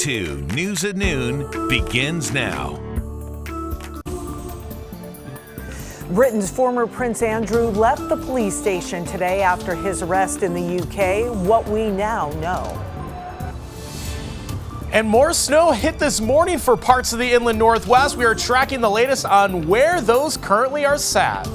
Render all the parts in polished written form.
2 News at Noon begins now. Britain's former Prince Andrew left the police station today after his arrest in the UK. What we now know. And more snow hit this morning for parts of the inland northwest. We are tracking the latest on where those currently are sat.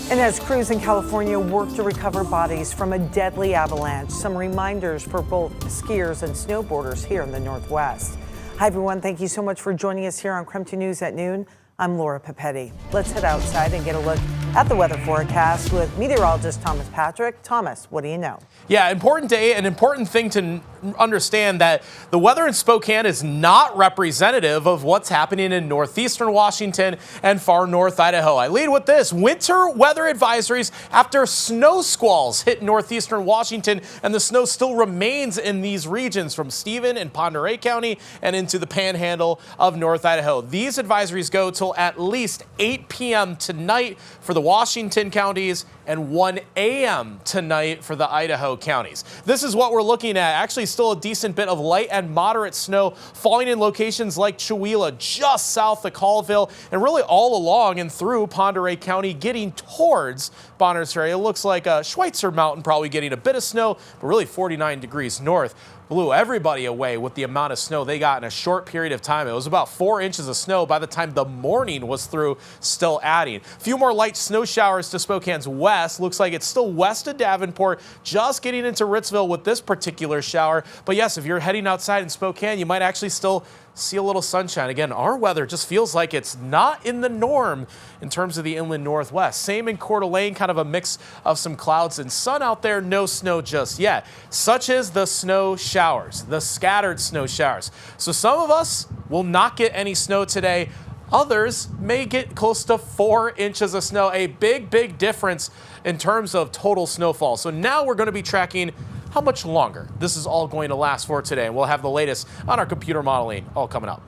And as crews in California work to recover bodies from a deadly avalanche, some reminders for both skiers and snowboarders here in the Northwest. Hi, everyone. Thank you so much for joining us here on KREM 2 News at noon. I'm Laura Papetti. Let's head outside and get a look at the weather forecast with meteorologist Thomas Patrick. Thomas, what do you know? Yeah, important day, an important thing to understand that the weather in Spokane is not representative of what's happening in northeastern Washington and far north Idaho. I lead with this: winter weather advisories after snow squalls hit northeastern Washington, and the snow still remains in these regions from Stephen and Pend Oreille County and into the panhandle of North Idaho. These advisories go till at least 8 p.m. tonight for the Washington counties and 1 a.m. tonight for the Idaho counties. This is what we're looking at. Actually, still a decent bit of light and moderate snow falling in locations like Chewelah, just south of Colville, and really all along and through Pend Oreille County, getting towards Bonners Ferry. It looks like Schweitzer Mountain probably getting a bit of snow, but really 49 degrees north. Blew everybody away with the amount of snow they got in a short period of time. It was about 4 inches of snow by the time the morning was through, still adding. A few more light snow showers to Spokane's west. Looks like it's still west of Davenport, just getting into Ritzville with this particular shower. But yes, if you're heading outside in Spokane, you might actually still see a little sunshine. Again, our weather just feels like it's not in the norm in terms of the inland northwest. Same in Coeur d'Alene, kind of a mix of some clouds and sun out there. No snow just yet. Such as the snow showers, the scattered snow showers. So some of us will not get any snow today. Others may get close to 4 inches of snow. A big difference in terms of total snowfall. So now we're going to be tracking how much longer this is all going to last for today. And we'll have the latest on our computer modeling all coming up.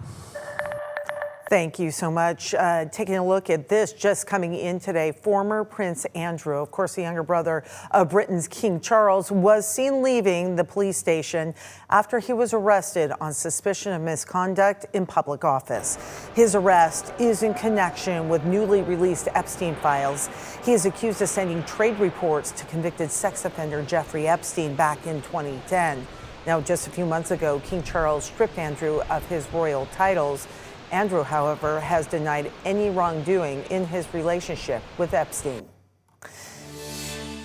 Thank you so much. Taking a look at this just coming in today, former Prince Andrew, of course, the younger brother of Britain's King Charles, was seen leaving the police station after he was arrested on suspicion of misconduct in public office. His arrest is in connection with newly released Epstein files. He is accused of sending trade reports to convicted sex offender Jeffrey Epstein back in 2010. Now, just a few months ago, King Charles stripped Andrew of his royal titles. Andrew, however, has denied any wrongdoing in his relationship with Epstein.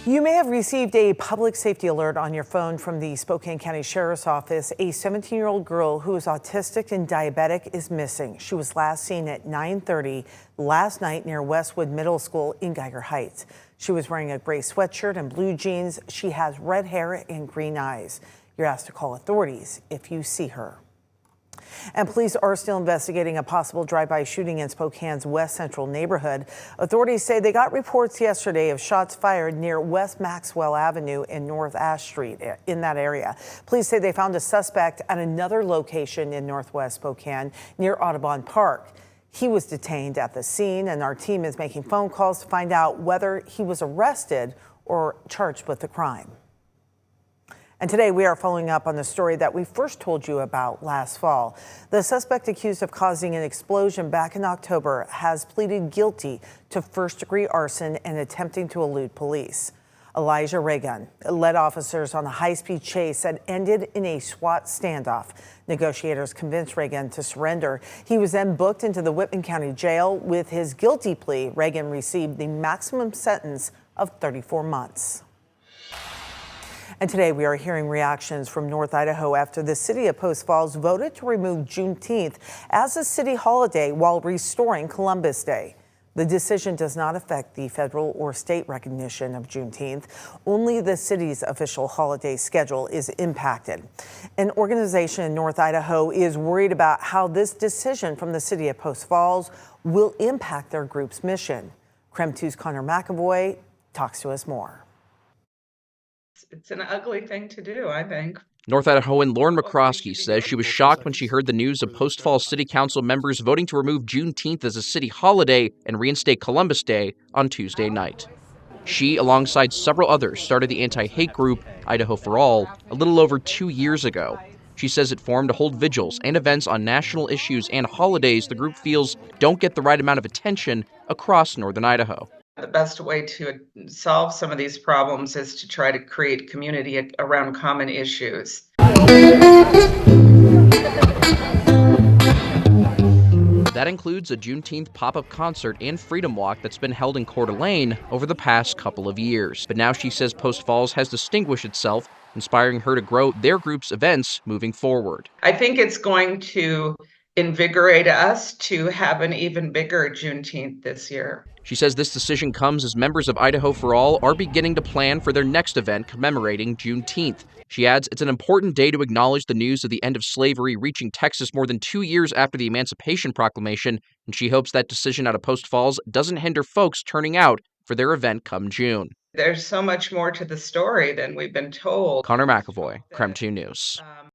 You may have received a public safety alert on your phone from the Spokane County Sheriff's Office. A 17-year-old girl who is autistic and diabetic is missing. She was last seen at 9:30 last night near Westwood Middle School in Geiger Heights. She was wearing a gray sweatshirt and blue jeans. She has red hair and green eyes. You're asked to call authorities if you see her. And police are still investigating a possible drive-by shooting in Spokane's West Central neighborhood. Authorities say they got reports yesterday of shots fired near West Maxwell Avenue and North Ash Street in that area. Police say they found a suspect at another location in Northwest Spokane near Audubon Park. He was detained at the scene, and our team is making phone calls to find out whether he was arrested or charged with the crime. And today we are following up on the story that we first told you about last fall. The suspect accused of causing an explosion back in October has pleaded guilty to first-degree arson and attempting to elude police. Elijah Reagan led officers on a high-speed chase that ended in a SWAT standoff. Negotiators convinced Reagan to surrender. He was then booked into the Whitman County Jail. With his guilty plea, Reagan received the maximum sentence of 34 months. And today we are hearing reactions from North Idaho after the city of Post Falls voted to remove Juneteenth as a city holiday while restoring Columbus Day. The decision does not affect the federal or state recognition of Juneteenth. Only the city's official holiday schedule is impacted. An organization in North Idaho is worried about how this decision from the city of Post Falls will impact their group's mission. KREM 2's Connor McAvoy talks to us more. It's an ugly thing to do, I think. North Idahoan Lauren McCroskey says she was shocked when she heard the news of Post Falls City Council members voting to remove Juneteenth as a city holiday and reinstate Columbus Day on Tuesday night. She, alongside several others, started the anti-hate group Idaho for All a little over 2 years ago. She says it formed to hold vigils and events on national issues and holidays the group feels don't get the right amount of attention across northern Idaho. The best way to solve some of these problems is to try to create community around common issues. That includes a Juneteenth pop-up concert and Freedom Walk that's been held in Coeur d'Alene over the past couple of years. But now she says Post Falls has distinguished itself, inspiring her to grow their group's events moving forward. I think it's going to invigorate us to have an even bigger Juneteenth this year. She says this decision comes as members of Idaho for All are beginning to plan for their next event commemorating Juneteenth. She adds it's an important day to acknowledge the news of the end of slavery reaching Texas more than 2 years after the Emancipation Proclamation, and she hopes that decision out of Post Falls doesn't hinder folks turning out for their event come June. There's so much more to the story than we've been told. Connor McAvoy, KREM 2 News.